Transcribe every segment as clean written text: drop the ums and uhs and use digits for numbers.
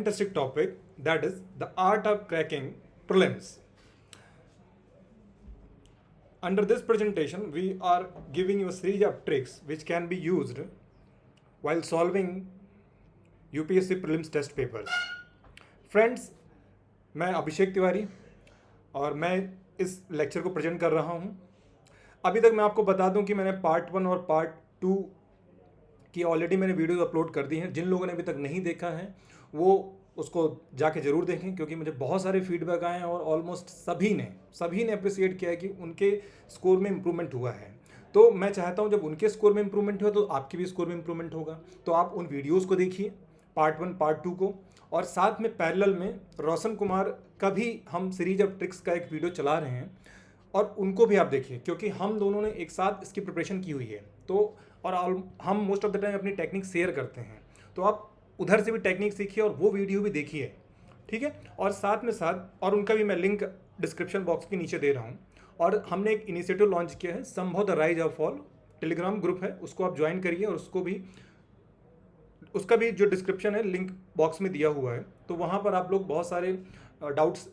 interesting topic, that is the art of cracking prelims. Under this presentation, we are giving you a series of tricks which can be used while solving UPSC prelims test papers. Friends, मैं अभिषेक तिवारी और मैं इस lecture को present कर रहा हूँ। अभी तक मैं आपको बता दूं कि मैंने पार्ट 1 और पार्ट 2 की ऑलरेडी मैंने वीडियो अपलोड कर दी हैं। जिन लोगों ने अभी तक नहीं देखा है वो उसको जाके ज़रूर देखें, क्योंकि मुझे बहुत सारे फीडबैक आए हैं और ऑलमोस्ट सभी ने अप्रिशिएट किया है कि उनके स्कोर में इम्प्रूवमेंट हुआ है। तो मैं चाहता हूं जब उनके स्कोर में इम्प्रूवमेंट हुआ तो आपके भी स्कोर में इम्प्रूवमेंट होगा। तो आप उन वीडियोज़ को देखिए, पार्ट 1 पार्ट 2 को, और साथ में पैरेलल में रोशन कुमार का भी हम सीरीज ऑफ ट्रिक्स का एक वीडियो चला रहे हैं और उनको भी आप देखिए, क्योंकि हम दोनों ने एक साथ इसकी प्रिपरेशन की हुई है। तो और हम मोस्ट ऑफ द टाइम अपनी टेक्निक शेयर करते हैं, तो आप उधर से भी टेक्निक सीखिए और वो वीडियो भी देखिए, ठीक है। और साथ में और उनका भी मैं लिंक डिस्क्रिप्शन बॉक्स के नीचे दे रहा हूँ। और हमने एक इनिशिएटिव लॉन्च किया है, संभव the rise of fall, Telegram group है, उसको आप ज्वाइन करिए और उसका भी जो डिस्क्रिप्शन है लिंक बॉक्स में दिया हुआ है। तो वहाँ पर आप लोग बहुत सारे डाउट्स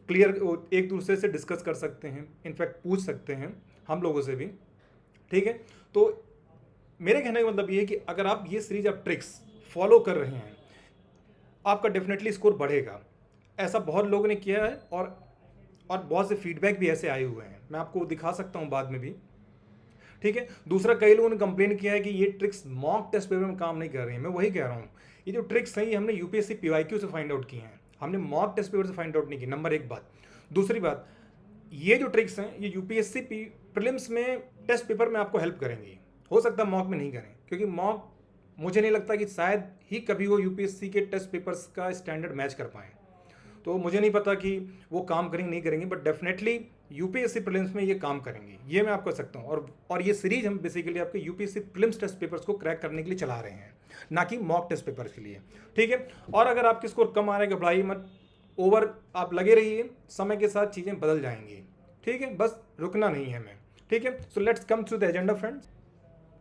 क्लियर एक दूसरे से डिस्कस कर सकते हैं, इनफैक्ट पूछ सकते हैं हम लोगों से भी, ठीक है। तो मेरे कहने का मतलब ये है कि अगर आप ये सीरीज ऑफ ट्रिक्स फॉलो कर रहे हैं, आपका डेफिनेटली स्कोर बढ़ेगा। ऐसा बहुत लोगों ने किया है और बहुत से फीडबैक भी ऐसे आए हुए हैं, मैं आपको दिखा सकता हूँ बाद में भी, ठीक है। दूसरा, कई लोगों ने कंप्लेन किया है कि ये ट्रिक्स मॉक टेस्ट पेपर में काम नहीं कर रही हैं। मैं वही कह रहा हूँ, ये जो ट्रिक्स हैं ये हमने यूपीएससी पीवाईक्यू से फाइंड आउट की हैं, हमने मॉक टेस्ट पेपर से फाइंड आउट नहीं की, नंबर 1 बात। दूसरी बात, ये जो ट्रिक्स हैं ये यूपीएससी प्रीलिम्स में टेस्ट पेपर में आपको हेल्प करेंगी। हो सकता है मॉक में नहीं करें, क्योंकि मॉक मुझे नहीं लगता कि शायद ही कभी वो यूपीएससी के टेस्ट पेपर्स का स्टैंडर्ड मैच कर पाएँ। तो मुझे नहीं पता कि वो काम करेंगे नहीं करेंगे, बट डेफिनेटली यूपीएससी प्रीलिम्स में ये काम करेंगे, ये मैं आपको कह सकता हूँ। और ये सीरीज हम बेसिकली आपके यूपीएससी प्रीलिम्स टेस्ट पेपर्स को क्रैक करने के लिए चला रहे हैं, ना कि मॉक टेस्ट पेपर के लिए, ठीक है। और अगर आपके स्कोर कम आ रहे हैं, घबराइए मत, आप लगे रहिए, समय के साथ चीज़ें बदल जाएंगी, ठीक है। बस रुकना नहीं है हमें, ठीक है। So let's come to the agenda friends.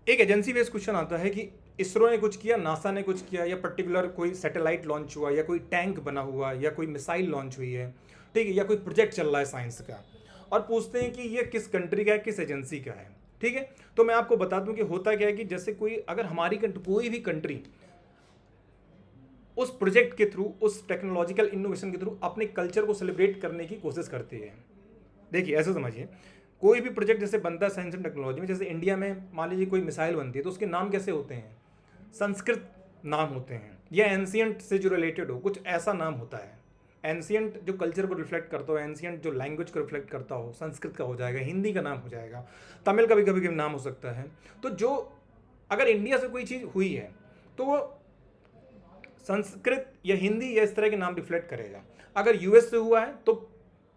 एक एजेंसी बेस्ड क्वेश्चन आता है कि इसरो ने कुछ किया, नासा ने कुछ किया, या पर्टिकुलर कोई सैटेलाइट लॉन्च हुआ, या कोई टैंक बना हुआ, या कोई मिसाइल लॉन्च हुई है, ठीक है, या कोई प्रोजेक्ट चल रहा है साइंस का, और पूछते हैं कि ये किस कंट्री का है, किस एजेंसी का है, ठीक है। तो मैं आपको बता दूं कि होता क्या है कि जैसे अगर हमारी कोई भी कंट्री उस प्रोजेक्ट के थ्रू, उस टेक्नोलॉजिकल इनोवेशन के थ्रू अपने कल्चर को सेलिब्रेट करने की कोशिश करती है। देखिए ऐसे समझिए, कोई भी प्रोजेक्ट जैसे बनता है साइंस एंड टेक्नोलॉजी में, जैसे इंडिया में मान लीजिए कोई मिसाइल बनती है, तो उसके नाम कैसे होते हैं? संस्कृत नाम होते हैं, या एंशियंट से जो रिलेटेड हो, कुछ ऐसा नाम होता है। एंशियंट जो कल्चर को रिफ्लेक्ट करता हो, एंशियंट जो लैंग्वेज को रिफ्लेक्ट करता हो, संस्कृत का हो जाएगा, हिंदी का नाम हो जाएगा, तमिल का भी कभी कभी नाम हो सकता है। तो जो अगर इंडिया से कोई चीज़ हुई है तो वो संस्कृत या हिंदी या इस तरह के नाम रिफ्लेक्ट करेगा। अगर यूएस से हुआ है तो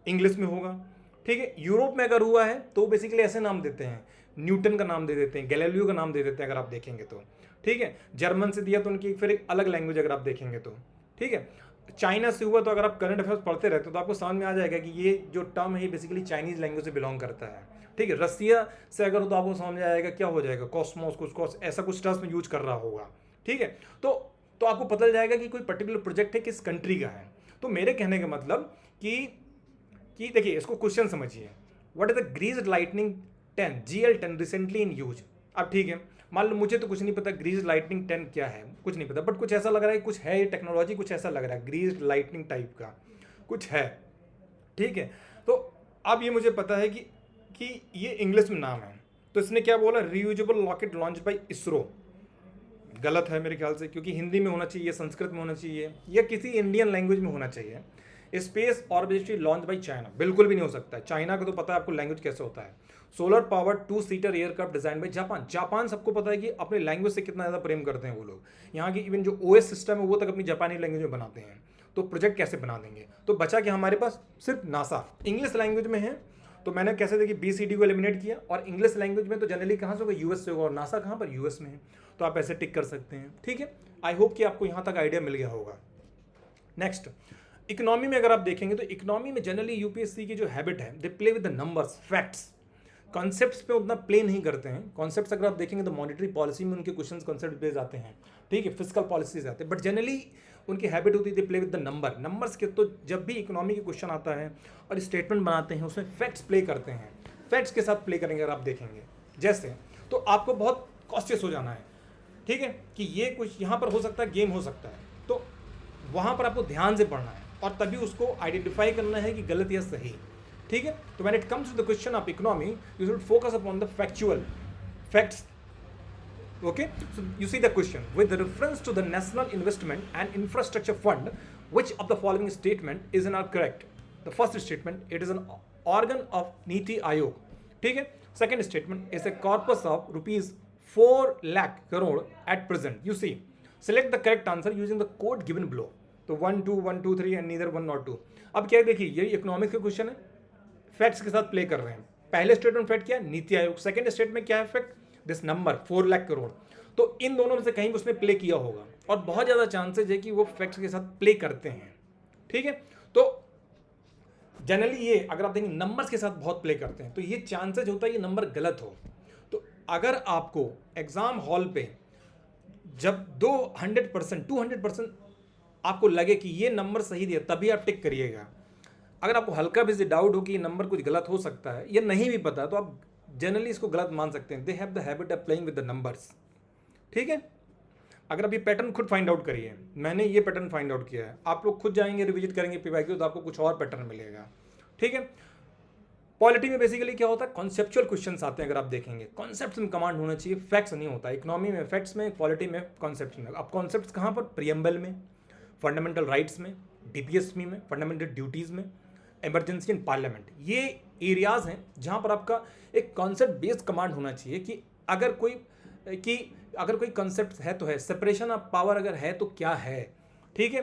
इंग्लिश में होगा, ठीक है। यूरोप में अगर हुआ है तो बेसिकली ऐसे नाम देते हैं, न्यूटन का नाम दे देते हैं, गैलीलियो का नाम दे देते हैं, अगर आप देखेंगे तो, ठीक है। जर्मन से दिया तो उनकी फिर एक अलग लैंग्वेज अगर आप देखेंगे तो, ठीक है। चाइना से हुआ तो अगर आप करंट अफेयर्स पढ़ते रहते हो तो आपको समझ में आ जाएगा कि ये जो टर्म है ये बेसिकली चाइनीज लैंग्वेज से बिलोंग करता है, ठीक है। रसिया से अगर हो तो आपको समझ में आएगा क्या हो जाएगा, कॉस्मोस कुछ ऐसा कुछ टर्म्स में यूज कर रहा होगा, ठीक है। तो आपको पता चल जाएगा कि कोई पर्टिकुलर प्रोजेक्ट है किस कंट्री का है। तो मेरे कहने का मतलब कि देखिए इसको क्वेश्चन समझिए, what is the grease lightning 10 GL10 recently in use. अब ठीक है, मान लो मुझे तो कुछ नहीं पता ग्रीज लाइटनिंग 10 क्या है, कुछ नहीं पता, बट कुछ ऐसा लग रहा है, कुछ है ये टेक्नोलॉजी, कुछ ऐसा लग रहा है ग्रीज लाइटनिंग टाइप का कुछ है, ठीक है। तो अब ये मुझे पता है कि ये इंग्लिश में नाम है, तो इसने क्या बोला, reusable rocket launch by ISRO. गलत है मेरे ख्याल से, क्योंकि हिंदी में होना चाहिए, संस्कृत में होना चाहिए, या किसी इंडियन लैंग्वेज में होना चाहिए। Space arbitrary launch by China, बिल्कुल भी नहीं हो सकता है, चाइना को तो पता है आपको लैंग्वेज कैसे होता है। सोलर पावर 2-सीटर एयरक्राफ्ट डिजाइन बाय जापान सबको पता है कि अपने लैंग्वेज से कितना ज़्यादा प्रेम करते हैं वो लोग। यहाँ की इवन जो OS सिस्टम है वो तक अपनी जापानी लैंग्वेज में बनाते हैं, तो प्रोजेक्ट कैसे बना देंगे। तो बचा कि हमारे पास सिर्फ नासा इंग्लिश लैंग्वेज में है। तो मैंने कैसे देखिए BCD को एलिमिनेट किया, और इंग्लिश लैंग्वेज में तो जनरली कहाँ से होगा, US से होगा, और नासा कहाँ पर, US में है। तो आप ऐसे टिक कर सकते हैं, ठीक है। आई होप कि आपको यहाँ तक आइडिया मिल गया होगा। नेक्स्ट, इकोनॉमी में अगर आप देखेंगे तो इकोनॉमी में जनरली यूपीएससी की जो हैबिट है, they play with the numbers, facts, concepts पे उतना प्ले नहीं करते हैं। कॉन्सेप्ट्स अगर आप देखेंगे तो मॉनेटरी पॉलिसी में उनके क्वेश्चंस कॉन्सेप्ट बेस्ड आते हैं, ठीक है, फिजिकल पॉलिसीज आते हैं, बट जनरली उनकी हैबिट होती थी प्ले विद द नंबर्स के। तो जब भी इकोनॉमी के क्वेश्चन आता है और स्टेटमेंट बनाते हैं उसमें फैक्ट्स प्ले करते हैं, फैक्ट्स के साथ प्ले करेंगे अगर आप देखेंगे जैसे, तो आपको बहुत कॉन्शियस हो जाना है, ठीक है, कि ये कुछ यहाँ पर हो सकता है, गेम हो सकता है, तो वहाँ पर आपको ध्यान से पढ़ना है और तभी उसको आइडेंटिफाई करना है कि गलत या सही, ठीक है। तो when it comes to the question of economy you should focus upon the factual facts. Okay, so you see the question, with reference to the National Investment and Infrastructure Fund, which of the following statement is not correct? The first statement, it is an organ of Niti Aayog, ठीक है। Second statement is a corpus of rupees 4 lakh crore at present. You see, select the correct answer using the code given below. तो 1 2 1 2 3 and neither 1 nor 2। अब क्या है, देखिए ये economics का question है, फैक्ट्स के साथ प्ले कर रहे हैं। पहले स्टेटमेंट फैक्ट क्या है, नीति आयोग। सेकंड स्टेटमेंट क्या है, fact this number 4 lakh crore. तो इन दोनों में से कहीं उसमें प्ले किया होगा और बहुत ज़्यादा चांसेज है कि वो फैक्ट्स के साथ प्ले करते हैं, ठीक है। तो जनरली ये अगर आप देखेंगे नंबर्स के साथ बहुत प्ले करते हैं तो ये चांसेज होता है ये नंबर गलत हो। तो अगर आपको एग्जाम हॉल पे जब 200% 200% आपको लगे कि ये नंबर सही दिया तभी आप टिक करिएगा। अगर आपको हल्का भी से डाउट हो कि ये नंबर कुछ गलत हो सकता है या नहीं भी पता तो आप जनरली इसको गलत मान सकते हैं। They have the habit of playing with the numbers, ठीक है। अगर आप ये पैटर्न खुद फाइंड आउट करिए, मैंने ये पैटर्न फाइंड आउट किया है, आप लोग खुद जाएंगे रिविजिट करेंगे पीवाईक्यू तो आपको कुछ और पैटर्न मिलेगा, ठीक है। पॉलिटी में बेसिकली क्या होता है, कॉन्सेप्चुअल क्वेश्चंस आते हैं। अगर आप देखेंगे कॉन्सेप्ट्स में कमांड होना चाहिए, फैक्ट्स नहीं होता। इकोनॉमी में फैक्ट्स में, पॉलिटी में कॉन्सेप्ट्स में। अब कॉन्सेप्ट्स कहाँ पर, प्रियम्बल में, फंडामेंटल राइट्स में, डीपीएसपी में, फंडामेंटल ड्यूटीज़ में, इमरजेंसी इन पार्लियामेंट। ये एरियाज हैं जहाँ पर आपका एक कॉन्सेप्ट बेस्ड कमांड होना चाहिए कि अगर कोई कॉन्सेप्ट है तो है, सेपरेशन ऑफ पावर अगर है तो क्या है, ठीक है,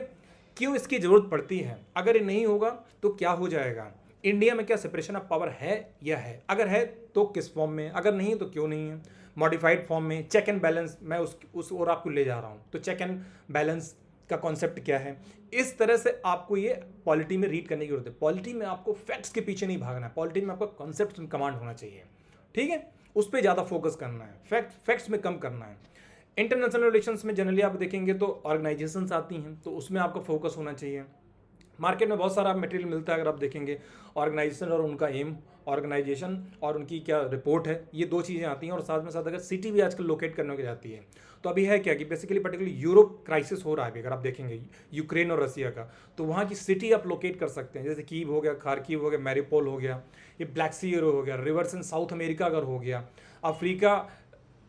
क्यों इसकी ज़रूरत पड़ती है, अगर ये नहीं होगा तो क्या हो जाएगा, इंडिया में क्या सेपरेशन ऑफ पावर है या है, अगर है तो किस फॉर्म में, अगर नहीं है तो क्यों नहीं है, मॉडिफाइड फॉर्म में, चेक एंड बैलेंस, मैं उस और आपको ले जा रहा हूँ। तो चेक एंड बैलेंस का कॉन्सेप्ट क्या है, इस तरह से आपको ये पॉलिटी में रीड करने की जरूरत है। पॉलिटी में आपको फैक्ट्स के पीछे नहीं भागना है, पॉलिटी में आपको कॉन्सेप्ट कमांड होना चाहिए, ठीक है, उस पर ज़्यादा फोकस करना है, फैक्ट्स में कम करना है। इंटरनेशनल रिलेशंस में जनरली आप देखेंगे तो ऑर्गेनाइजेशंस आती हैं तो उसमें आपका फोकस होना चाहिए। मार्केट में बहुत सारा मटेरियल मिलता है, अगर आप देखेंगे ऑर्गेनाइजेशन और उनका एम, ऑर्गेनाइजेशन और उनकी क्या रिपोर्ट है, ये दो चीज़ें आती हैं। और साथ में साथ अगर सिटी भी आजकल लोकेट करने की जाती है तो अभी है क्या कि बेसिकली पर्टिकुलरली यूरोप क्राइसिस हो रहा है। अगर आप देखेंगे यूक्रेन और रसिया का, तो वहाँ की सिटी आप लोकेट कर सकते हैं, जैसे कीव हो गया, खारकीव हो गया, मैरिपोल हो गया, ये ब्लैक सी हो गया, रिवर्स इन साउथ अमेरिका अगर हो गया, अफ्रीका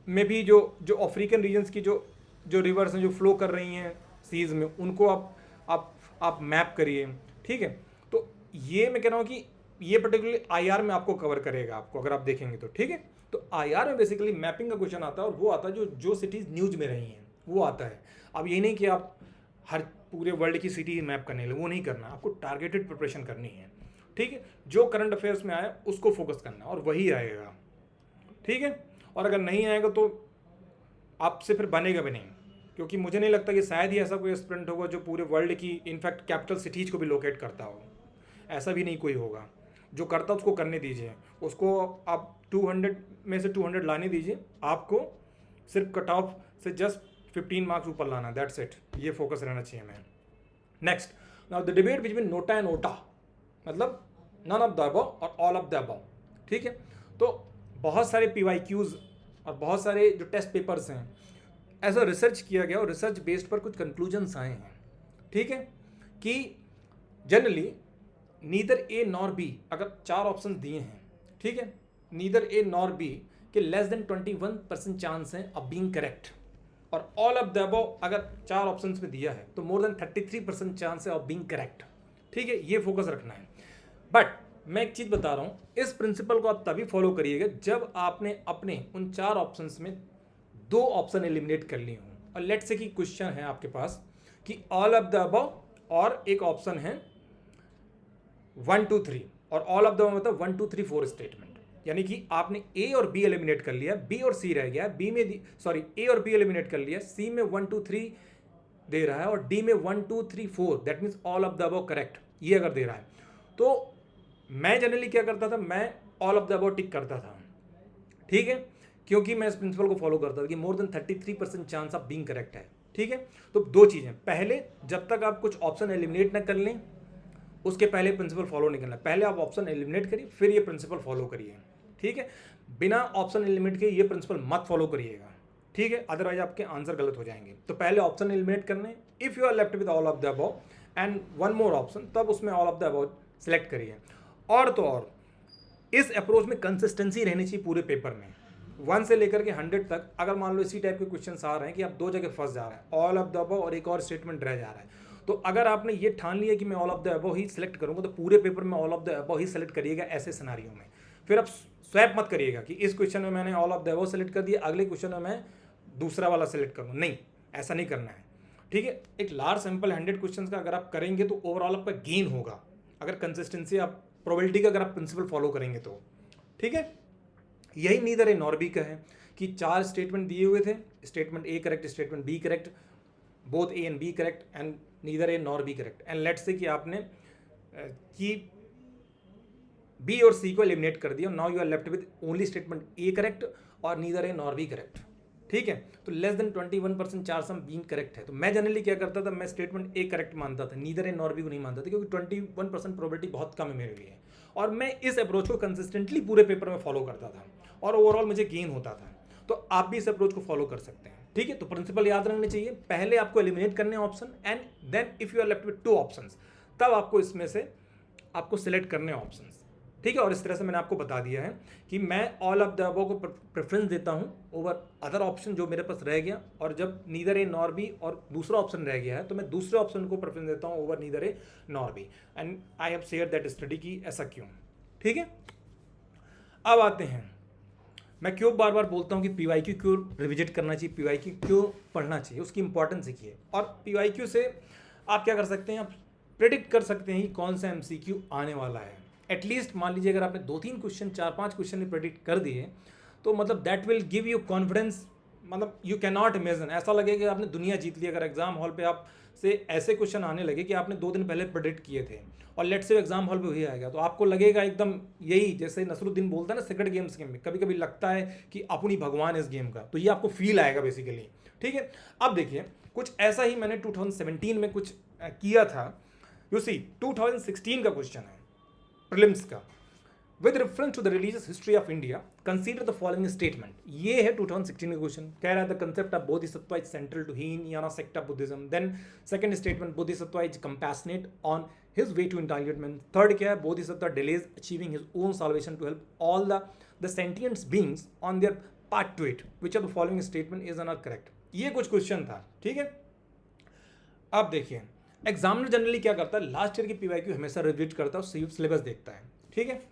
में भी जो अफ्रीकन रीजन्स की जो रिवर्स हैं जो फ्लो कर रही हैं सीज में, उनको आप मैप करिए, ठीक है। तो ये मैं कह रहा हूँ कि ये पर्टिकुलरली आईआर में आपको कवर करेगा आपको, अगर आप देखेंगे तो, ठीक है। तो आईआर में बेसिकली मैपिंग का क्वेश्चन आता है और वो आता है जो सिटीज़ न्यूज़ में रही हैं वो आता है। अब ये नहीं कि आप हर पूरे वर्ल्ड की सिटी मैप करने लगे, वो नहीं करना, आपको टारगेटेड प्रिपरेशन करनी है, ठीक है। जो करंट अफेयर्स में आया उसको फोकस करना और वही आएगा, ठीक है। और अगर नहीं आएगा तो आपसे फिर बनेगा भी नहीं, क्योंकि मुझे नहीं लगता कि शायद ही ऐसा कोई एस्पिरेंट होगा जो पूरे वर्ल्ड की इनफैक्ट कैपिटल सिटीज़ को भी लोकेट करता हो, ऐसा भी नहीं कोई होगा। जो करता उसको करने दीजिए, उसको आप 200 में से 200 लाने दीजिए, आपको सिर्फ कट ऑफ से जस्ट 15 मार्क्स ऊपर लाना, दैट्स इट। ये फोकस रहना चाहिए मैं। Next, now the debate between NOTA and ओटा, मतलब नन ऑफ द अबव और ऑल ऑफ द अबव, ठीक है। तो बहुत सारे PYQs और बहुत सारे जो टेस्ट पेपर्स हैं ऐसा रिसर्च किया गया और रिसर्च बेस्ड पर कुछ कंक्लूजन्स आए हैं, ठीक है, कि generally neither A nor B, अगर 4 ऑप्शन दिए हैं, ठीक है, नीदर ए नॉर बी के लेस देन 21% चांस है ऑफ बीइंग करेक्ट, और ऑल ऑफ द अबव अगर 4 ऑप्शंस में दिया है तो मोर देन 33% चांस है ऑफ बीइंग करेक्ट, ठीक है। ये फोकस रखना है। बट मैं एक चीज़ बता रहा हूँ, इस प्रिंसिपल को आप तभी फॉलो करिएगा जब आपने अपने उन 4 ऑप्शंस में 2 ऑप्शन एलिमिनेट कर लिए हों। और लेट्स से कि क्वेश्चन है आपके पास कि ऑल ऑफ द अबव और एक ऑप्शन है 1 2 3, और ऑल ऑफ द अबव मतलब 1 2 3 4 स्टेटमेंट, यानी कि आपने ए और बी एलिमिनेट कर लिया, बी और सी रह गया, ए और बी एलिमिनेट कर लिया, सी में 1 2 3 दे रहा है और डी में 1 2 3 4, that means all of the above correct, ये अगर दे रहा है तो मैं जनरली क्या करता था, मैं ऑल ऑफ द अबव टिक करता था, ठीक है, क्योंकि मैं इस प्रिंसिपल को फॉलो करता था कि more than 33% chance of being correct है। ठीक है। तो दो चीज़ें, पहले जब तक आप कुछ ऑप्शन एलिमिनेट ना कर लें उसके पहले प्रिंसिपल फॉलो नहीं करना, पहले आप ऑप्शन एलिमिनेट करिए फिर ये प्रिंसिपल फॉलो करिए, ठीक है। बिना ऑप्शन एलिमिनेट के ये प्रिंसिपल मत फॉलो करिएगा, ठीक है, अदरवाइज आपके आंसर गलत हो जाएंगे। तो पहले ऑप्शन एलिमिनेट करने, if you are left with all of the above and one more option, तब उसमें all of the above select करिए। और तो और इस अप्रोच में कंसिस्टेंसी रहनी चाहिए पूरे पेपर में, 1 से लेकर के 100 तक। अगर मान लो इसी टाइप के क्वेश्चन आ रहे हैं कि आप दो जगह फंस जा रहे हैं, ऑल ऑफ द अबव और एक और स्टेटमेंट रह जा रहा है, तो अगर आपने ये ठान लिया कि मैं all of the above he select करूंगा, तो पूरे पेपर में all of the above he select करिएगा ऐसे सिनारियों में। फिर आप स्वैप मत करिएगा कि इस क्वेश्चन में मैंने all of the above select कर दिया, अगले क्वेश्चन में मैं दूसरा वाला सेलेक्ट करूँ, नहीं, ऐसा नहीं करना है, ठीक है। एक लार्ज सैंपल 100 क्वेश्चन का अगर आप करेंगे तो ओवरऑल आपका गेन होगा, अगर कंसिस्टेंसी आप प्रोबेबिलिटी का अगर आप प्रिंसिपल फॉलो करेंगे तो, ठीक है। यही नीदर ए नॉर बी का है कि 4 स्टेटमेंट दिए हुए थे, statement A correct, statement B correct, both A and B correct and neither A nor B correct, and let's say कि आपने कि बी और सी को एलिमिनेट कर दिया, now you are left with only statement A correct और neither A nor B correct, ठीक है। तो लेस देन 21% चार सम बीन करेक्ट है। तो मैं जनरली क्या करता था, मैं स्टेटमेंट ए करेक्ट मानता था, नीदर ए नॉर बी को नहीं मानता था, क्योंकि 21% प्रोबेबिलिटी बहुत कम है मेरे लिए, और मैं इस अप्रोच को कंसिस्टेंटली पूरे पेपर में फॉलो करता था और ओवरऑल मुझे गेन होता था। तो आप भी इस अप्रोच को फॉलो कर सकते हैं, ठीक है। तो प्रिंसिपल याद रखने चाहिए, पहले आपको एलिमिनेट करने option and then if you are left with 2 options, तब आपको इसमें से आपको सिलेक्ट करने ऑप्शंस, ठीक है। और इस तरह से मैंने आपको बता दिया है कि मैं ऑल ऑफ द अबव को प्रेफरेंस देता हूं ओवर अदर ऑप्शन जो मेरे पास रह गया, और जब नीदर ए नॉर बी और दूसरा ऑप्शन रह गया है तो मैं दूसरे ऑप्शन को प्रेफरेंस देता हूं over neither A nor B, and I have share that study की ऐसा क्यों, ठीक है। अब आते हैं, मैं क्यों बार बार बोलता हूं कि पीवाईक्यू क्यों रिविजिट करना चाहिए, पीवाईक्यू क्यों पढ़ना चाहिए, उसकी इंपॉर्टेंस सीखिए। और पीवाईक्यू से आप क्या कर सकते हैं, आप प्रेडिक्ट कर सकते हैं कि कौन सा एमसीक्यू आने वाला है। एटलीस्ट मान लीजिए अगर आपने 2-3 क्वेश्चन 4-5 क्वेश्चन में प्रेडिक्ट कर दिए, तो मतलब that will give you confidence, मतलब यू कैन नॉट इमेजिन, ऐसा लगेगा कि आपने दुनिया जीत ली। अगर एग्जाम हॉल पे आप से ऐसे क्वेश्चन आने लगे कि आपने 2 दिन पहले प्रेडिक्ट किए थे और लेट से एग्जाम हॉल पे वही आएगा, तो आपको लगेगा एकदम यही, जैसे नसरुद्दीन बोलता है ना सेक्रेट गेम्स गेम में, कभी कभी लगता है कि अपनी भगवान इस गेम का, तो ये आपको फील आएगा बेसिकली, ठीक है। अब देखिए कुछ ऐसा ही मैंने 2017 में कुछ किया था, यू सी 2016 का क्वेश्चन है प्रीलिम्स का, with reference to the religious history of India consider the following statement. ये है 2016 का क्वेश्चन, कह रहा है the concept of Bodhisattva is central to Hinayana sect of Buddhism. Then second statement, Bodhisattva is compassionate on his way to enlightenment. Third क्या है, Bodhisattva delays achieving his own salvation to help all the sentient beings on their path to it, which of the following statement is not correct. ये कुछ question था, ठीक है। अब देखिए examiner generally क्या करता है, लास्ट ईयर की पीवाईक्यू हमेशा रिविजिट करता है और सिलेबस देखता है, ठीक है।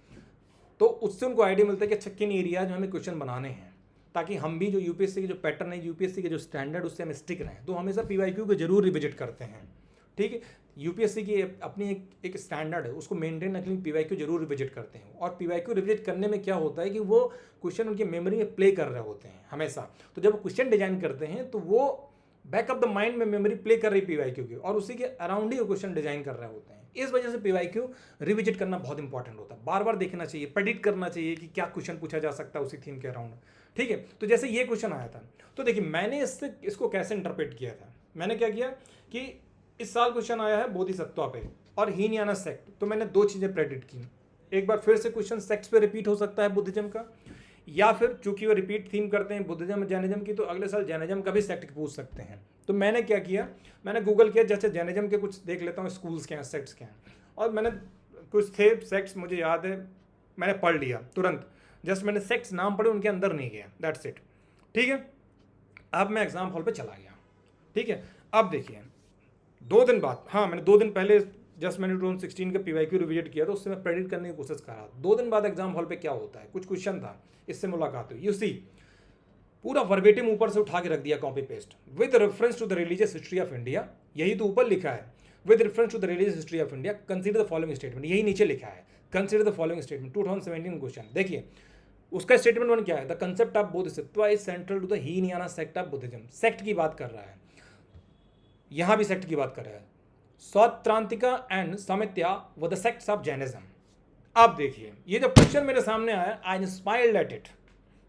तो उससे उनको आइडिया मिलता है कि अच्छा किन एरियाज में हमें क्वेश्चन बनाने हैं, ताकि हम भी जो यूपीएससी के जो पैटर्न है, यूपीएससी के जो स्टैंडर्ड, उससे हम स्टिक रहें। तो हमेशा पीवाईक्यू को जरूर रिविजिट करते हैं, ठीक है। यूपीएससी की अपनी एक स्टैंडर्ड है, उसको मेंटेन रखने के लिए पीवाईक्यू जरूर रिविजिट करते हैं। और पीवाईक्यू रिविजिट करने में क्या होता है कि वो क्वेश्चन उनकी मेमोरी में प्ले कर रहे होते हैं हमेशा। तो जब वो क्वेश्चन डिजाइन करते हैं तो वो बैक ऑफ द माइंड में मेमोरी प्ले कर रही पीवाईक्यू की, और उसी के अराउंड ही वो क्वेश्चन डिजाइन कर रहे होते हैं। इस वजह से पीवाईक्यू रिविजिट करना बहुत इंपॉर्टेंट होता है, बार बार देखना चाहिए, प्रेडिक्ट करना चाहिए कि क्या क्वेश्चन पूछा जा सकता है उसी थीम के अराउंड, ठीक है। तो जैसे ये क्वेश्चन आया था, तो देखिए मैंने इसको कैसे इंटरप्रेट किया था, मैंने क्या किया कि इस साल क्वेश्चन आया है बोधिसत्व पे और हीनयाना सेक्ट, तो मैंने 2 चीज़ें प्रेडिक्ट की। एक बार फिर से क्वेश्चन सेक्ट्स पे रिपीट हो सकता है बुद्धिज्म का, या फिर चूंकि वो रिपीट थीम करते हैं बुद्धिज्म जैनिज्म की, तो अगले साल जैनिज्म का भी सेक्ट पूछ सकते हैं। तो मैंने क्या किया, मैंने गूगल किया, जैसे जैनिज्म के कुछ देख लेता हूँ स्कूल्स के हैं, सेक्ट्स के हैं, और मैंने कुछ थे सेक्ट्स मुझे याद है, मैंने पढ़ लिया तुरंत, जस्ट मैंने सेक्ट्स नाम पढ़े, उनके अंदर नहीं गया, दैट्स इट, ठीक है। अब मैं एग्जाम हॉल पे चला गया, ठीक है। अब देखिए 2 दिन बाद, हाँ मैंने 2 दिन पहले जस्ट मैंने 2016 का पीवाईक्यू रिविजिट किया, तो उससे मैं प्रेडिक्ट करने की कोशिश कर रहा था। 2 दिन बाद एग्जाम हॉल पे क्या होता है, कुछ क्वेश्चन था, इससे मुलाकात हुई, यू सी पूरा वर्बेटिम ऊपर से उठा के रख दिया, copy paste, with reference to the religious history of India, यही तो ऊपर लिखा है, with reference to the religious history of India consider the following statement, यही नीचे लिखा है, consider the following statement, 2017 question. देखिए उसका स्टेटमेंट 1 क्या है, the concept of Bodhisattva is central to the Hinayana sect of Buddhism. Sect की बात कर रहा है, यहां भी सेक्ट की बात कर रहा है, सौत्रांतिका एंड सामित्या व द सेक्ट्स ऑफ जैनिज्म। अब देखिए ये जो क्वेश्चन मेरे सामने आया, आई इंस्पायर्ड एट इट,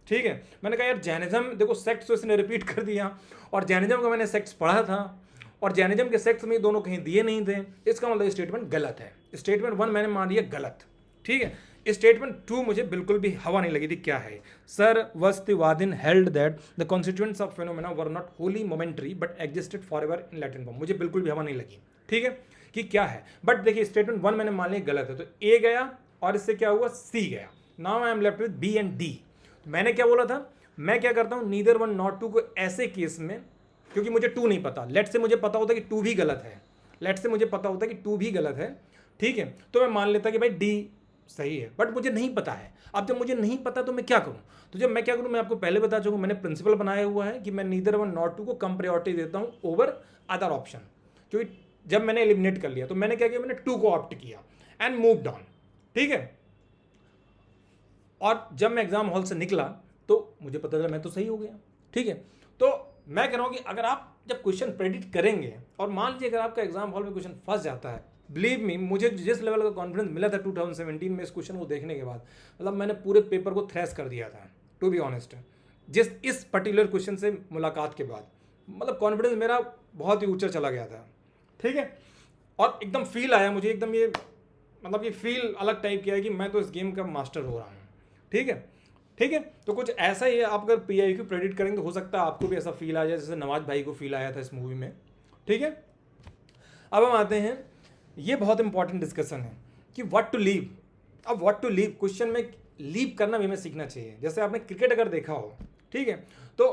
ठीक है। मैंने कहा यार जैनिज्म, देखो सेक्ट्स तो इसने रिपीट कर दिया, और जैनिज्म का मैंने सेक्ट्स पढ़ा था, और जैनिज्म के सेक्ट्स में दोनों कहीं दिए नहीं थे, इसका मतलब स्टेटमेंट गलत है। स्टेटमेंट 1 मैंने मान लिया गलत, ठीक है। स्टेटमेंट 2 मुझे बिल्कुल भी हवा नहीं लगी थी। क्या है? Sir Vastivadin held that the constituents of phenomena were not wholly momentary but existed for ever in latent form. मुझे बिल्कुल भी हवा नहीं लगी, ठीक है, कि क्या है। बट देखिए स्टेटमेंट 1 मैंने मान लिया गलत है, तो ए गया और इससे क्या हुआ, सी गया। Now I am left with B and D. मैंने क्या बोला था, मैं क्या करता हूं, नीदर 1 नॉट 2 को ऐसे केस में, क्योंकि मुझे 2 नहीं पता, लेट से मुझे पता होता कि 2 भी गलत है, लेट से मुझे पता होता कि 2 भी गलत है, ठीक है, तो मैं मान लेता कि भाई डी सही है। बट मुझे नहीं पता है। अब जब मुझे नहीं पता तो मैं क्या करूं? तो जब मैं क्या करूं, मैं आपको पहले बता चुका हूं, मैंने प्रिंसिपल बनाया हुआ है कि मैं नीदर 1 नॉट 2 को कम प्रायोरिटी देता हूं ओवर अदर ऑप्शन। क्योंकि जब मैंने एलिमिनेट कर लिया तो मैंने क्या किया, मैंने 2 को ऑप्ट किया एंड मूव डाउन, ठीक है। और जब मैं एग्जाम हॉल से निकला तो मुझे पता चला मैं तो सही हो गया, ठीक है। तो मैं कह रहा हूं कि अगर आप जब क्वेश्चन प्रेडिक्ट करेंगे और मान लीजिए अगर आपका एग्जाम हॉल में क्वेश्चन फंस जाता है, बिलीव मी, मुझे जिस लेवल का कॉन्फिडेंस मिला था 2017 में इस क्वेश्चन को देखने के बाद, मतलब मैंने पूरे पेपर को थ्रैश कर दिया था, टू बी ऑनेस्ट। इस पर्टिकुलर क्वेश्चन से मुलाकात के बाद मतलब कॉन्फिडेंस मेरा बहुत ही ऊंचा चला गया था, ठीक है। और एकदम फील आया मुझे, एकदम ये मतलब ये फील अलग टाइप किया है कि मैं तो इस गेम का मास्टर हो रहा हूँ, ठीक है, ठीक है। तो कुछ ऐसा ही है, आप अगर PIQ प्रेडिक्ट करेंगे तो हो सकता है आपको भी ऐसा फील आ जाए जैसे नवाज भाई को फील आया था इस मूवी में, ठीक है। अब हम आते हैं, ये बहुत इंपॉर्टेंट डिस्कशन है कि व्हाट टू लीव। अब व्हाट टू लीव क्वेश्चन में लीव करना भी हमें सीखना चाहिए। जैसे आपने क्रिकेट अगर देखा हो, ठीक है, तो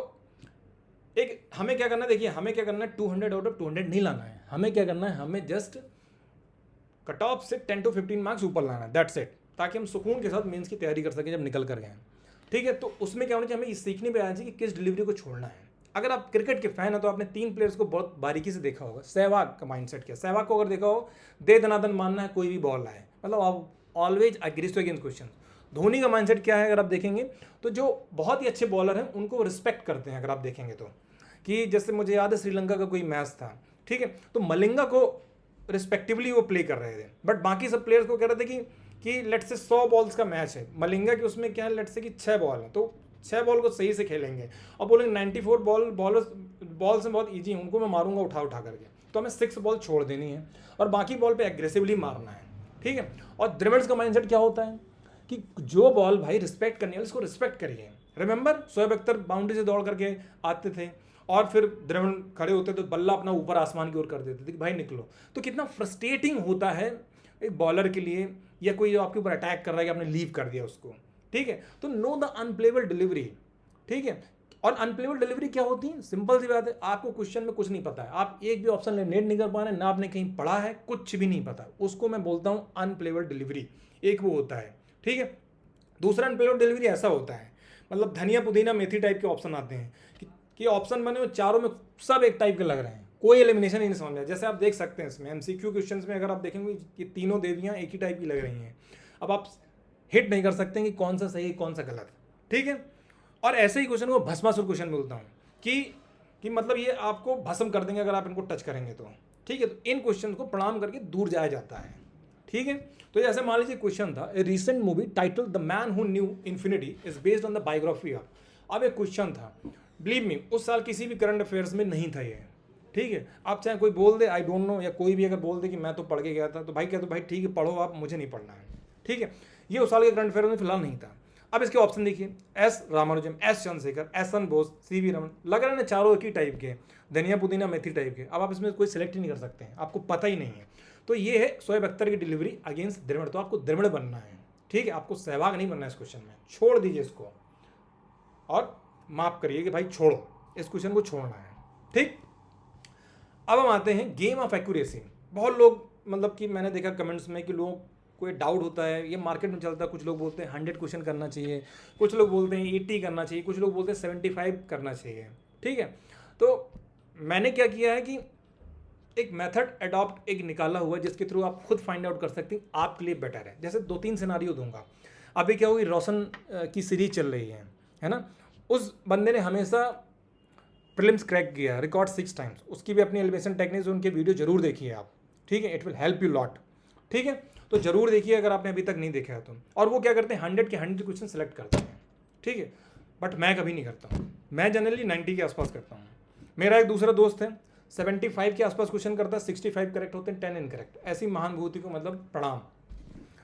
एक हमें क्या करना है, देखिए हमें क्या करना है, 200 आउट ऑफ 200 नहीं लाना है। हमें क्या करना है, हमें जस्ट कट ऑफ से 10 to 15 मार्क्स ऊपर लाना है, दैट्स इट, ताकि हम सुकून के साथ मेंस की तैयारी कर सकें जब निकल कर गए, ठीक है। तो उसमें क्या होना चाहिए, हमें इस सीखने पे आना चाहिए कि किस डिलीवरी को छोड़ना है। अगर आप क्रिकेट के फैन हैं तो आपने 3 प्लेयर्स को बहुत बारीकी से देखा होगा। सहवाग का माइंडसेट क्या, सहवाग को अगर देखा हो, दे दनादन मानना है, कोई भी बॉल आए, मतलब आप always agrees to against question. Dhoni का माइंडसेट क्या है अगर आप देखेंगे तो, जो बहुत ही अच्छे बॉलर हैं उनको रिस्पेक्ट करते हैं अगर आप देखेंगे तो, कि जैसे मुझे याद है श्रीलंका का कोई मैच था, ठीक है, तो मलिंगा को रिस्पेक्टिवली वो प्ले कर रहे थे, बट बाकी सब प्लेयर्स को कह रहे थे कि लेट से 100 बॉल्स का मैच है, मलिंगा की उसमें क्या है, लेट से कि 6 बॉल है, तो 6 बॉल को सही से खेलेंगे, और बोलेंगे 94 बॉल से बहुत ईजी है, उनको मैं मारूंगा उठा उठा करके, तो हमें 6 बॉल छोड़ देनी है और बाकी बॉल पे एग्रेसिवली मारना है, ठीक है। और द्रविड़ का माइंडसेट क्या होता है कि जो बॉल भाई रिस्पेक्ट करनी है उसको रिस्पेक्ट करिए। रिमेंबर शोएब अख्तर बाउंड्री से दौड़ करके आते थे और फिर द्रविड़ खड़े होते तो बल्ला अपना ऊपर आसमान की ओर कर देते थे कि भाई निकलो। तो कितना फ्रस्ट्रेटिंग होता है एक बॉलर के लिए, या कोई जो आपके ऊपर अटैक कर रहा है कि आपने लीव कर दिया उसको, ठीक है। तो नो द अनप्लेबल डिलीवरी, ठीक है। और अनप्लेबल डिलीवरी क्या होती है, सिंपल सी बात है, आपको क्वेश्चन में कुछ नहीं पता है, आप एक भी ऑप्शन लेट नहीं कर पा रहे हैं, ना आपने कहीं पढ़ा है, कुछ भी नहीं पता, उसको मैं बोलता हूँ अनप्लेबल डिलीवरी। एक वो होता है, ठीक है। दूसरा अनप्लेबल डिलीवरी ऐसा होता है, मतलब धनिया पुदीना मेथी टाइप के ऑप्शन आते हैं कि ऑप्शन बने हुए चारों में सब एक टाइप के लग रहे हैं, कोई एलिमिनेशन ही नहीं समझ में। जैसे आप देख सकते हैं इसमें MCQ क्वेश्चंस में अगर आप देखेंगे कि तीनों देवियां एक ही टाइप की लग रही हैं, अब आप हिट नहीं कर सकते कि कौन सा सही कौन सा गलत, ठीक है। और ऐसे ही क्वेश्चन को भस्मासुर क्वेश्चन बोलता हूँ कि मतलब ये आपको भस्म कर देंगे अगर आप इनको टच करेंगे तो, ठीक है। तो इन क्वेश्चन को प्रणाम करके दूर जाया जाता है, ठीक है। तो जैसे मान लीजिए क्वेश्चन था, ए recent movie title the man who knew infinity is based on the biography of. अब एक क्वेश्चन था, बिलीव मी उस साल किसी भी करंट अफेयर्स में नहीं था ये, ठीक है। आप चाहे कोई बोल दे आई डोंट नो, या कोई भी अगर बोल दे कि मैं तो पढ़ के गया था, तो भाई कहते भाई ठीक है पढ़ो आप, मुझे नहीं पढ़ना है, ठीक है। ये उस साल के करंट अफेयर में फिलहाल नहीं था। अब इसके ऑप्शन देखिए, S Ramanujan, S Chandrashekhar, SN Bose, CV Raman, लग रहे हैं चारों एक ही टाइप के, धनिया पुदीना मेथी टाइप के। अब आप इसमें कोई सिलेक्ट ही नहीं कर सकते हैं, आपको पता ही नहीं है। तो ये है शोएब अख्तर की डिलीवरी अगेंस्ट द्रविड़। तो आपको द्रविड़ बनना है, ठीक है, आपको सहवाग नहीं बनना है इस क्वेश्चन में, छोड़ दीजिए इसको और माफ करिए कि भाई छोड़ो, इस क्वेश्चन को छोड़ना है, ठीक। अब हम आते हैं गेम ऑफ एक्यूरेसी। बहुत लोग मतलब कि मैंने देखा कमेंट्स में कि लोगों को डाउट होता है, ये मार्केट में चलता है, कुछ लोग बोलते हैं 100 क्वेश्चन करना चाहिए, कुछ लोग बोलते हैं 80 करना चाहिए, कुछ लोग बोलते हैं 75 करना चाहिए, ठीक है। तो मैंने क्या किया है कि एक मेथड अडॉप्ट एक निकाला हुआ जिसके थ्रू आप खुद फाइंड आउट कर सकते हैं आपके लिए बेटर है। जैसे 2-3 सिनारियो दूंगा। अभी क्या हुई, रोशन की सीरीज चल रही है ना, उस बंदे ने हमेशा प्रीलिम्स क्रैक किया, रिकॉर्ड 6 टाइम्स। उसकी भी अपनी एलिमिनेशन टेक्निक्स, उनके वीडियो जरूर देखिए आप, ठीक है, it will help you lot, ठीक है। तो जरूर देखिए अगर आपने अभी तक नहीं देखा है तो। और वो क्या करते हैं, 100 के 100 क्वेश्चन सेलेक्ट करते हैं, ठीक है। बट मैं कभी नहीं करता हूँ, मैं जनरली 90 के आसपास करता हूँ। मेरा एक दूसरा दोस्त है 75 के आसपास क्वेश्चन करता है, 65 करेक्ट होते हैं, 10 इनकरेक्ट। ऐसी महानुभूति को मतलब प्रणाम।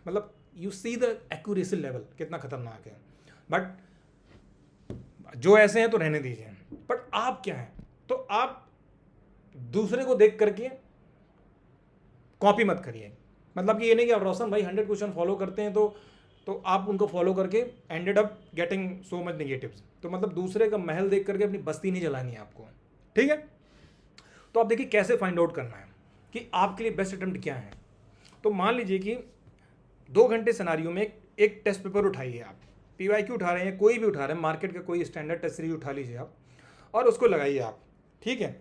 मतलब you see the accuracy level कितना खतरनाक है। बट जो ऐसे हैं तो रहने दीजिए। बट आप क्या हैं, तो आप दूसरे को देख करके कॉपी मत करिए। मतलब कि ये नहीं कि आप रोशन भाई 100 क्वेश्चन फॉलो करते हैं तो आप उनको फॉलो करके ended up getting so much negatives. तो मतलब दूसरे का महल देख करके अपनी बस्ती नहीं जलानी है आपको, ठीक है। तो आप देखिए कैसे फाइंड आउट करना है कि आपके लिए बेस्ट अटेम्प्ट क्या है। तो मान लीजिए कि 2 घंटे सिनारियो में एक टेस्ट पेपर उठाइए आप, PYQ उठा रहे हैं, कोई भी उठा रहे हैं, मार्केट का कोई स्टैंडर्ड टेस्ट सीरीज उठा लीजिए आप और उसको लगाइए आप, ठीक है।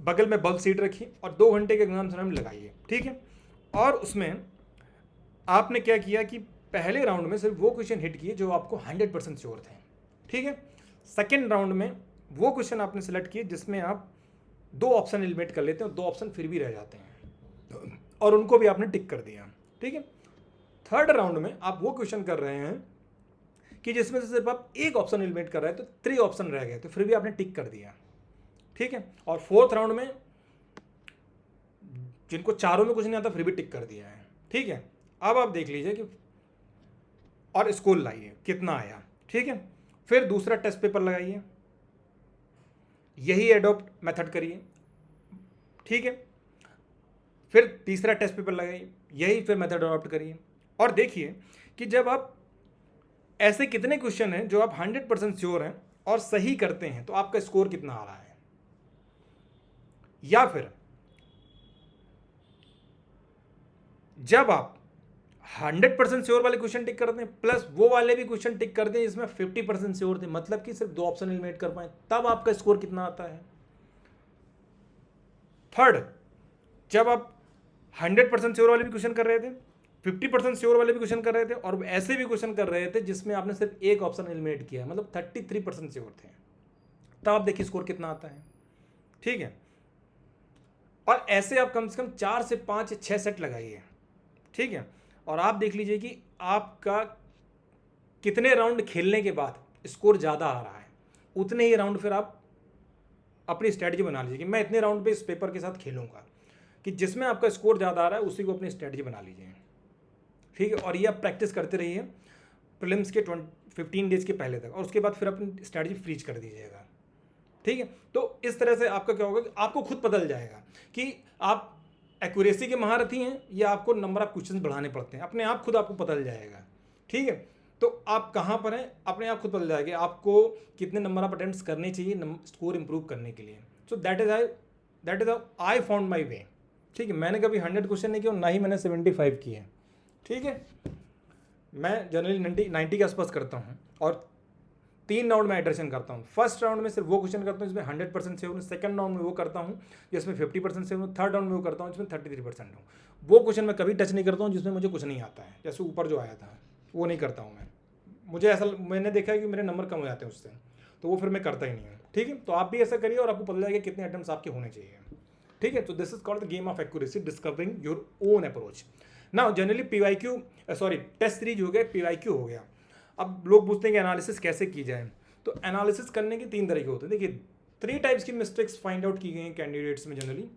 बगल में बल्ब सीट रखिए और 2 घंटे के एग्जाम में लगाइए, ठीक है। और उसमें आपने क्या किया कि पहले राउंड में सिर्फ वो क्वेश्चन हिट किए जो आपको 100% श्योर थे, ठीक है। सेकेंड राउंड में वो क्वेश्चन आपने सेलेक्ट किए जिसमें आप 2 ऑप्शन एलिमिनेट कर लेते हैं और 2 ऑप्शन फिर भी रह जाते हैं और उनको भी आपने टिक कर दिया, ठीक है। थर्ड राउंड में आप वो क्वेश्चन कर रहे हैं कि जिसमें से सिर्फ आप एक ऑप्शन एलिमिनेट कर रहे हैं, तो 3 ऑप्शन रह गए, तो फिर भी आपने टिक कर दिया, ठीक है। और फोर्थ राउंड में जिनको चारों में कुछ नहीं आता फिर भी टिक कर दिया है, ठीक है। अब आप देख लीजिए कि और स्कोर लाइए कितना आया, ठीक है। फिर दूसरा टेस्ट पेपर लगाइए, यही एडॉप्ट मेथड करिए, ठीक है। फिर तीसरा टेस्ट पेपर लगाइए, यही फिर मेथड अडॉप्ट करिए और देखिए कि जब आप ऐसे कितने क्वेश्चन हैं जो आप 100% श्योर हैं और सही करते हैं तो आपका स्कोर कितना आ रहा है। या फिर जब आप 100% श्योर वाले क्वेश्चन टिक करते हैं प्लस वो वाले भी क्वेश्चन टिक करते हैं जिसमें 50% श्योर थे, मतलब कि सिर्फ 2 ऑप्शन एलिमिनेट कर पाए, तब आपका स्कोर कितना आता है। थर्ड, जब आप 100% श्योर वाले भी क्वेश्चन कर रहे थे, 50% श्योर वाले भी क्वेश्चन कर रहे थे और ऐसे भी क्वेश्चन कर रहे थे जिसमें आपने सिर्फ एक ऑप्शन एलिमिनेट किया, मतलब 33% श्योर थे, तब आप देखिए स्कोर कितना आता है, ठीक है। और ऐसे आप कम से कम 4 से 5 या 6 सेट लगाइए, ठीक है। और आप देख लीजिए कि आपका कितने राउंड खेलने के बाद स्कोर ज़्यादा आ रहा है, उतने ही राउंड फिर आप अपनी स्ट्रैटेजी बना लीजिए कि मैं इतने राउंड पे इस पेपर के साथ खेलूंगा, कि जिसमें आपका स्कोर ज़्यादा आ रहा है उसी को अपनी स्ट्रैटेजी बना लीजिए, ठीक है। और ये आप प्रैक्टिस करते रहिए प्रीलिम्स के 15 डेज के पहले तक, और उसके बाद फिर अपनी स्ट्रैटेजी फ्रीज कर दीजिएगा, ठीक है। तो इस तरह से आपका क्या होगा कि आपको खुद पता चल जाएगा कि आप एक्यूरेसी के महारथी हैं या आपको नंबर ऑफ क्वेश्चन बढ़ाने पड़ते हैं, अपने आप खुद आपको पता चल जाएगा, ठीक है। तो आप कहाँ पर हैं अपने आप खुद पता चल जाएगा आपको कितने नंबर ऑफ अटेम्प्ट्स करने चाहिए स्कोर इंप्रूव करने के लिए। So that is how I found my way, ठीक है। मैंने कभी 100 क्वेश्चन नहीं किया और ना ही मैंने 75 किए, ठीक है। मैं जनरली 90 के आसपास करता हूँ और 3 राउंड में आइटरेशन करता हूँ। फर्स्ट राउंड में सिर्फ वो क्वेश्चन करता हूँ जिसमें 100% सेव हूँ, सेकंड राउंड में वो करता हूँ जिसमें 50% सेव हूँ, थर्ड राउंड में वो करता हूँ जिसमें 33% हूँ। वो क्वेश्चन मैं कभी टच नहीं करता हूँ जिसमें मुझे कुछ नहीं आता है, जैसे ऊपर जो आया था वो नहीं करता हूँ मैं। मुझे ऐसा मैंने देखा है कि मेरे नंबर कम हो जाते हैं उससे, तो वो फिर मैं करता ही नहीं हूँ, ठीक है। तो आप भी ऐसा करिए और आपको पता लगेगा कितने अटेम्प्ट्स आपके होने चाहिए, ठीक है। तो this is called the game of accuracy, discovering your own approach. Now generally test series हो गया, PYQ हो गया। अब लोग पूछते हैं कि एनालिसिस कैसे की जाए। तो एनालिसिस करने के 3 तरीके होते हैं। देखिए 3 टाइप्स की मिस्टेक्स फाइंड आउट की गई हैं कैंडिडेट्स में। जनरली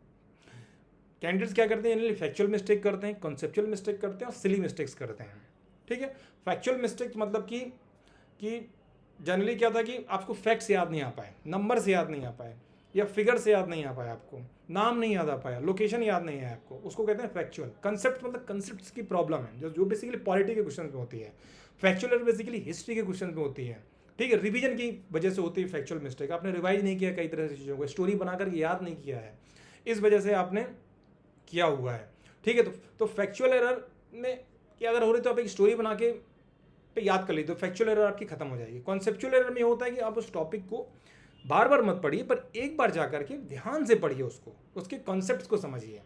कैंडिडेट्स क्या करते हैं, जनरली फैक्चुअल मिस्टेक करते हैं, कॉन्सेप्चुअल मिस्टेक करते हैं और सिली मिस्टेक्स करते हैं, ठीक है। फैक्चुअल मिस्टेक मतलब कि जनरली क्या था कि आपको फैक्ट्स याद नहीं आ पाए, नंबर्स याद नहीं आ पाए या फिगर से याद नहीं आ पाया, आपको नाम नहीं याद आ पाया, लोकेशन याद नहीं है आपको, उसको कहते हैं फैक्चुअल। कंसेप्ट मतलब कंसेप्ट्स की प्रॉब्लम है जो बेसिकली पॉलिटी के क्वेश्चन में होती है। फैक्चुअल बेसिकली हिस्ट्री के क्वेश्चन में होती है, ठीक है। रिवीजन की वजह से होती है फैक्चुअल मिस्टेक, आपने रिवाइज नहीं किया कई तरह से चीज़ों को, स्टोरी बनाकर याद नहीं किया है, इस वजह से आपने किया हुआ है, ठीक है। तो फैक्चुअल एरर में क्या अगर हो रही तो आप एक स्टोरी बना के पे याद कर लीजिए, तो फैक्चुअल एरर आपकी खत्म हो जाएगी। कॉन्सेप्चुअल एरर में होता है कि आप उस टॉपिक को बार बार मत पढ़िए, पर एक बार जा करके ध्यान से पढ़िए उसको, उसके कॉन्सेप्ट्स को समझिए,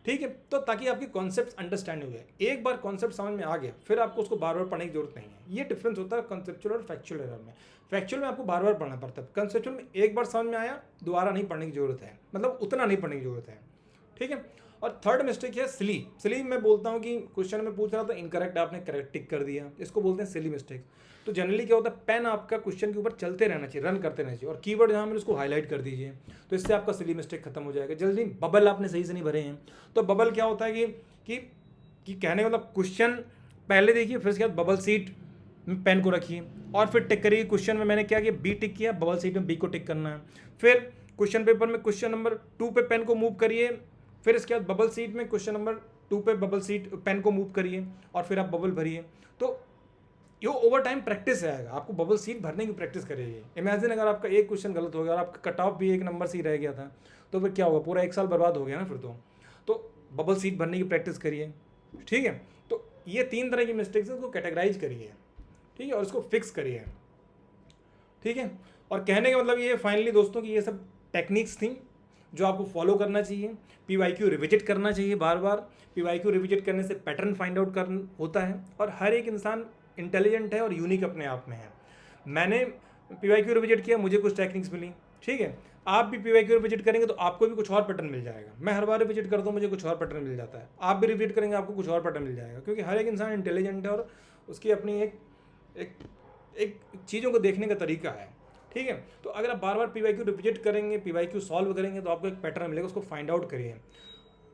ठीक है। तो ताकि आपके कॉन्सेप्ट्स अंडरस्टैंड हो जाए, एक बार कॉन्सेप्ट समझ में आ गया फिर आपको उसको बार बार पढ़ने की जरूरत नहीं है। ये डिफरेंस होता है कॉन्सेप्चुअल और फैक्चुअल एरर में। फैक्चुअल में आपको बार बार पढ़ना पड़ता है, कॉन्सेप्चुअल में एक बार समझ में आया दोबारा नहीं पढ़ने की जरूरत है, मतलब उतना नहीं पढ़ने की जरूरत है, ठीक है। और थर्ड मिस्टेक है सिली। सिली मैं बोलता हूँ कि क्वेश्चन में पूछ रहा था इनकरेक्ट, आपने करेक्ट टिक कर दिया, इसको बोलते हैं सिली मिस्टेक। तो जनरली क्या होता है, पेन आपका क्वेश्चन के ऊपर चलते रहना चाहिए, रन करते रहना चाहिए, और कीवर्ड जहाँ में उसको हाईलाइट कर दीजिए, तो इससे आपका सिली मिस्टेक खत्म हो जाएगा। जल्दी बबल आपने सही से नहीं भरे हैं। तो बबल क्या होता है कि कहने का मतलब क्वेश्चन पहले देखिए, फिर उसके बाद बबल सीट में पेन को रखिए और फिर टिक करिए। क्वेश्चन में मैंने क्या किया, बी टिक किया, बबल सीट में बी को टिक करना है। फिर क्वेश्चन पेपर में क्वेश्चन नंबर 2 पे पेन को मूव करिए, फिर इसके बाद बबल सीट में क्वेश्चन नंबर 2 पे बबल सीट पेन को मूव करिए और फिर आप बबल भरिए। तो ये ओवर टाइम प्रैक्टिस आएगा, आपको बबल सीट भरने की प्रैक्टिस करिए। इमेजिन अगर आपका एक क्वेश्चन गलत हो गया और आपका कट ऑफ भी 1 नंबर से ही रह गया था, तो फिर क्या होगा, पूरा 1 साल बर्बाद हो गया ना फिर तो बबल सीट भरने की प्रैक्टिस करिए, ठीक है। तो ये 3 तरह की मिस्टेक्स है, उसको कैटेगराइज करिए, ठीक है, और इसको फिक्स करिए, ठीक है। और कहने का मतलब ये फाइनली दोस्तों कि ये सब टेक्निक्स थी जो आपको फॉलो करना चाहिए। PYQ रिविजिट करना चाहिए बार बार। PYQ रिविजिट करने से पैटर्न फाइंड आउट कर होता है, और हर एक इंसान इंटेलिजेंट है और यूनिक अपने आप में है। मैंने PYQ रिविजिट किया, मुझे कुछ टेक्निक्स मिली, ठीक है। आप भी PYQ रिविजिट करेंगे तो आपको भी कुछ और पैटर्न मिल जाएगा। मैं हर बार रिविजिट करता हूँ, मुझे कुछ और पैटर्न मिल जाता है। आप भी रिविजिट करेंगे, आपको कुछ और पैटर्न मिल जाएगा, क्योंकि हर एक इंसान इंटेलिजेंट है और उसकी अपनी एक चीज़ों को देखने का तरीका है, ठीक है। तो अगर आप बार बार PYQ रिविजिट करेंगे, PYQ सॉल्व करेंगे, तो आपको एक पैटर्न मिलेगा, उसको फाइंड आउट करिए।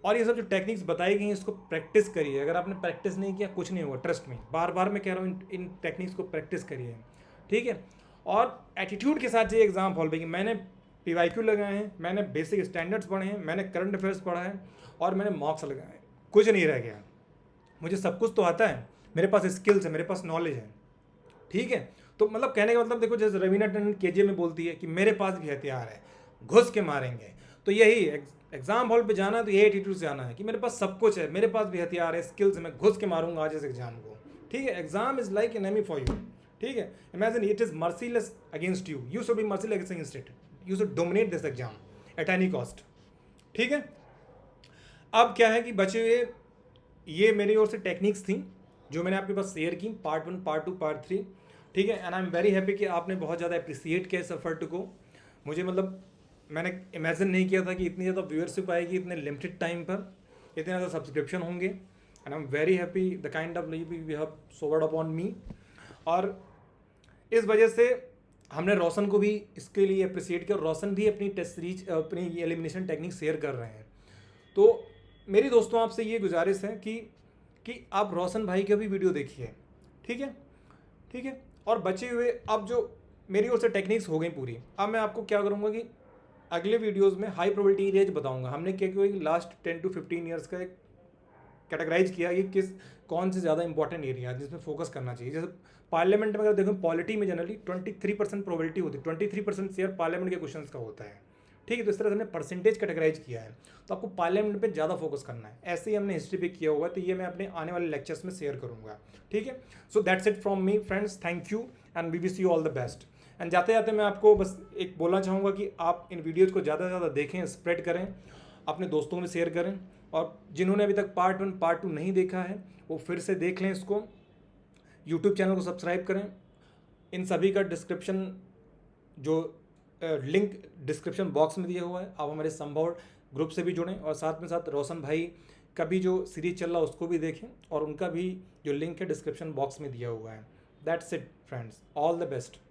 और ये सब जो टेक्निक्स बताई गई हैं इसको प्रैक्टिस करिए। अगर आपने प्रैक्टिस नहीं किया कुछ नहीं होगा, ट्रस्ट में, बार बार मैं कह रहा हूँ इन टेक्निक्स को प्रैक्टिस करिए, ठीक है। और एटीट्यूड के साथ चाहिए एग्जाम हॉल में कि मैंने PYQ लगाए हैं, मैंने बेसिक स्टैंडर्ड्स पढ़े हैं, मैंने करंट अफेयर्स पढ़ा है और मैंने मॉक्स लगाए हैं, कुछ नहीं रह गया, मुझे सब कुछ तो आता है, मेरे पास स्किल्स है, मेरे पास नॉलेज है, ठीक है। तो मतलब कहने का मतलब देखो, जैसे रवीना टंडन KJ में बोलती है कि मेरे पास भी हथियार है, घुस के मारेंगे। तो यही एग्जाम हॉल पे जाना तो यही एटीट्यूड से आना है कि मेरे पास सब कुछ है, मेरे पास भी हथियार है, स्किल्स है, मैं घुस के मारूंगा आज इस एग्जाम को, ठीक है। Exam is like an enemy for you, ठीक है। Imagine it is merciless against you, you should be merciless against it, you should dominate this exam at any cost, ठीक है। अब क्या है कि बचे हुए ये मेरी ओर से टेक्निक्स थी जो मैंने आपके पास शेयर की, पार्ट 1, पार्ट 2, पार्ट 3, ठीक है। And I am very happy कि आपने बहुत ज़्यादा अप्रिसिएट किया इस एफर्ट को। मुझे मतलब मैंने इमेजिन नहीं किया था कि इतनी ज़्यादा व्यूअरशिप आएगी इतने लिमिटेड टाइम पर, इतने ज़्यादा सब्सक्रिप्शन होंगे, and I am very happy the kind of love you have showered upon me. और इस वजह से हमने रोशन को भी इसके लिए अप्रिसिएट किया, और रोशन भी अपनी टेस्ट सीरीज, अपनी एलिमिनेशन टेक्निक शेयर कर रहे हैं। तो मेरी दोस्तों आपसे ये गुजारिश है कि आप रोशन भाई का भी वीडियो देखिए, ठीक है, ठीक है। और बचे हुए अब जो मेरी ओर से टेक्निक्स हो गई पूरी, अब मैं आपको क्या करूँगा कि अगले वीडियोस में हाई प्रोबेबिलिटी एरियाज बताऊंगा। हमने क्या किया, लास्ट 10 to 15 ईयर्स का एक कैटेगराइज किया कि कौन से ज़्यादा इंपॉर्टेंट एरिया जिसमें फोकस करना चाहिए। जैसे पार्लियामेंट में अगर देखो, पॉलिटी में जनरली 23% प्रोबेबिलिटी होती है, 23% शेयर पार्लियामेंट के क्वेश्चन का होता है, ठीक है। तो इस तरह से हमने परसेंटेज कैटेगराइज किया है, तो आपको पार्लियामेंट पे ज़्यादा फोकस करना है। ऐसे ही हमने हिस्ट्री पे किया हुआ, तो ये मैं अपने आने वाले लेक्चर्स में शेयर करूँगा, ठीक है। सो that's it from me friends, thank you and we wish you all the best. And जाते जाते मैं आपको बस एक बोलना चाहूँगा कि आप इन वीडियोज़ को ज़्यादा से ज़्यादा देखें, स्प्रेड करें, अपने दोस्तों में शेयर करें, और जिन्होंने अभी तक पार्ट 1, पार्ट 2 नहीं देखा है वो फिर से देख लें इसको। यूट्यूब चैनल को सब्सक्राइब करें। इन सभी का डिस्क्रिप्शन जो लिंक डिस्क्रिप्शन बॉक्स में दिया हुआ है, आप हमारे संभव ग्रुप से भी जुड़ें, और साथ में साथ रोशन भाई का भी जो सीरीज चल रहा है उसको भी देखें, और उनका भी जो लिंक है डिस्क्रिप्शन बॉक्स में दिया हुआ है। That's it friends, all the best.